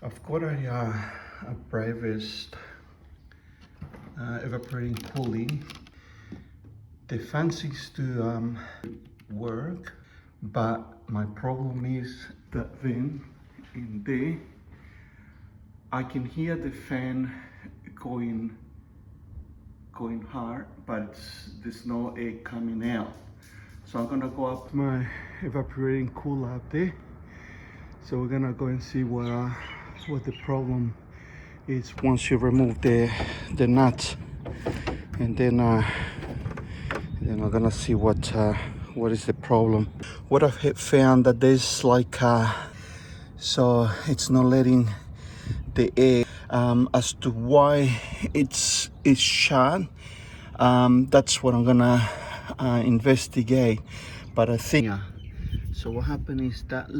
I've got a Brivis evaporating pulley. The fancies to work, but my problem is that then in there I can hear the fan going hard, but there's no air coming out. So I'm gonna go up my evaporating cooler up there. So we're gonna go and see what the problem is once you remove the nuts, and then I'm gonna see what is the problem. What I've found that there's like so it's not letting the air. As to why it's shut, that's what I'm gonna investigate. But I think so. What happened is that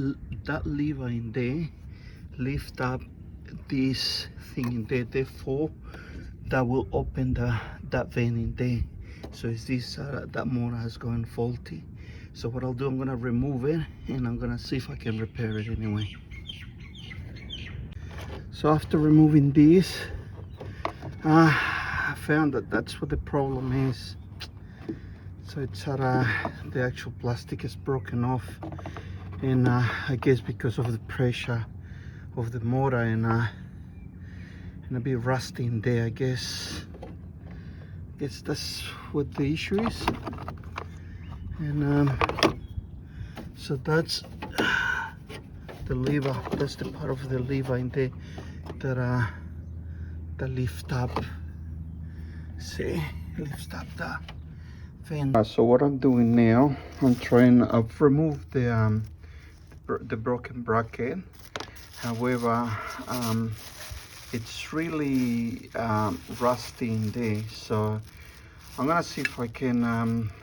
lever in there lift up this thing in there, therefore that will open that vein in there. So it's this that motor has gone faulty. So what I'll do, I'm gonna remove it and I'm gonna see if I can repair it anyway. So after removing this, I found that that's what the problem is. So it's the actual plastic is broken off, and I guess because of the pressure of the motor and a bit rusty in there. I guess that's what the issue is. And so that's the lever. That's the part of the lever in there that lift up. See, lifts up the fan. So what I'm doing now, I've removed the broken bracket. However, it's really rusty in there, so I'm gonna see if I can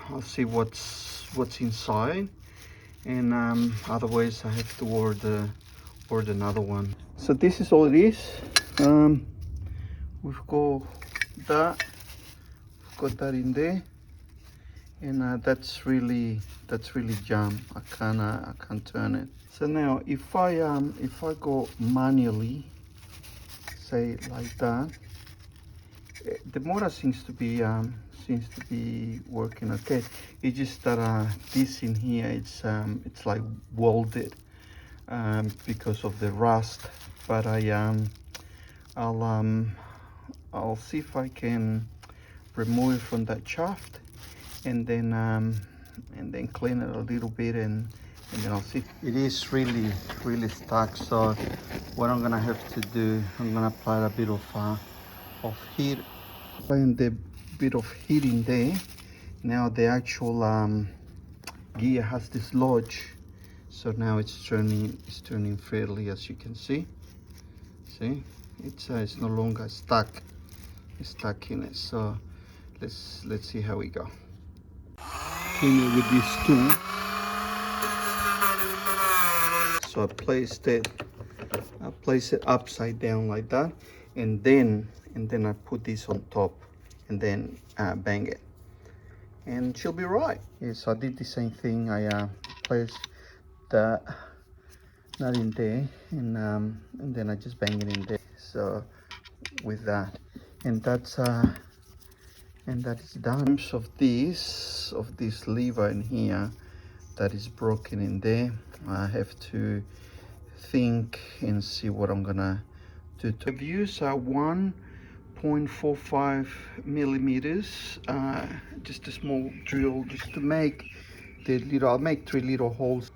I'll see what's inside, and otherwise I have to order another one. So this is all it is. We've got that in there, and that's really jammed. I can't turn it. So now if I go manually, say like that, the motor seems to be working okay. It's just that this in here, it's like welded because of the rust. But I'll see if I can remove it from that shaft, and then clean it a little bit, and then I'll see. It is really stuck. So what I'm gonna have to do, I'm gonna apply a bit of heat, applying the bit of heat in there. Now the actual gear has dislodged, so now it's turning fairly, as you can see. See, it's no longer stuck. It's stuck in it. So let's see how we go. Clean it with this tool. So I place it upside down like that, and then I put this on top, and then bang it, and she'll be right. Yeah, so I did the same thing. I placed the nut in there, and then I just bang it in there. So with that, and that is done. In terms of this lever in here that is broken in there, I have to think and see what I'm gonna do. I've used 1.45 millimeters, just a small drill, just to make the little. I'll make 3 little holes.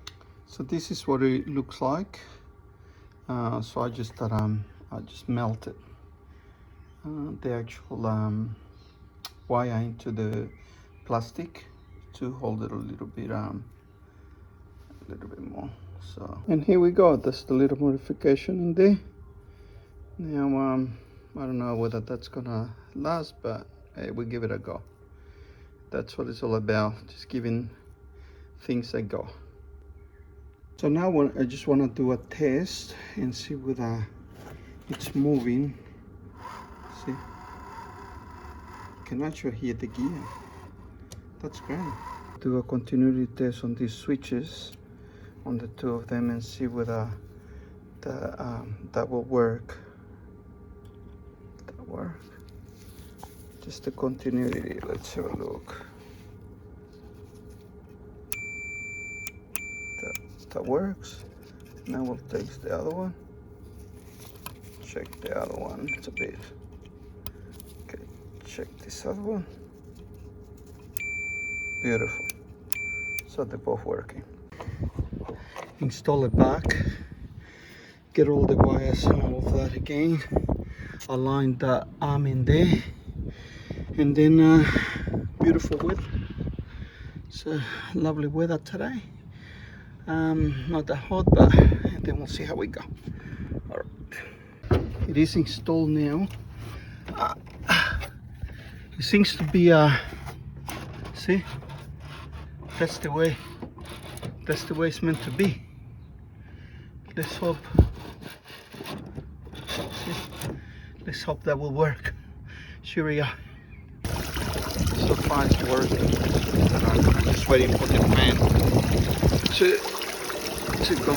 So this is what it looks like. So I just melted the actual wire into the plastic to hold it a little bit more. So, and here we go. That's the little modification in there. Now I don't know whether that's gonna last, but hey, we'll give it a go. That's what it's all about, just giving things a go. So now I just want to do a test and see whether it's moving. See, you can actually hear the gear. That's great. Do a continuity test on these switches, on the two of them, and see whether that will work. That work. Just the continuity. Let's have a look. That works. Now we'll take the other one. Check the other one. It's a bit. Okay. Check this other one. Beautiful. So they're both working. Install it back. Get all the wires and all of that again. Align the arm in there. And then beautiful weather. It's a lovely weather today. Not that hot, but then we'll see how we go. All right. It is installed now. It seems to be see, that's the way it's meant to be. Let's hope that will work. Here we are. So far it's working. I'm just waiting for the fan to go.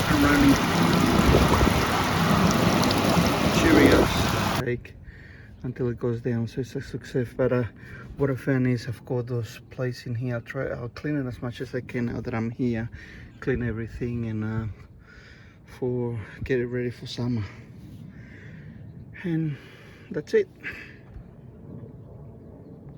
I'm running. Cheerios. Take until it goes down, so it's a success. But what I found is I've got those plates in here. I'll clean it as much as I can now that I'm here. Clean everything and get it ready for summer. And that's it.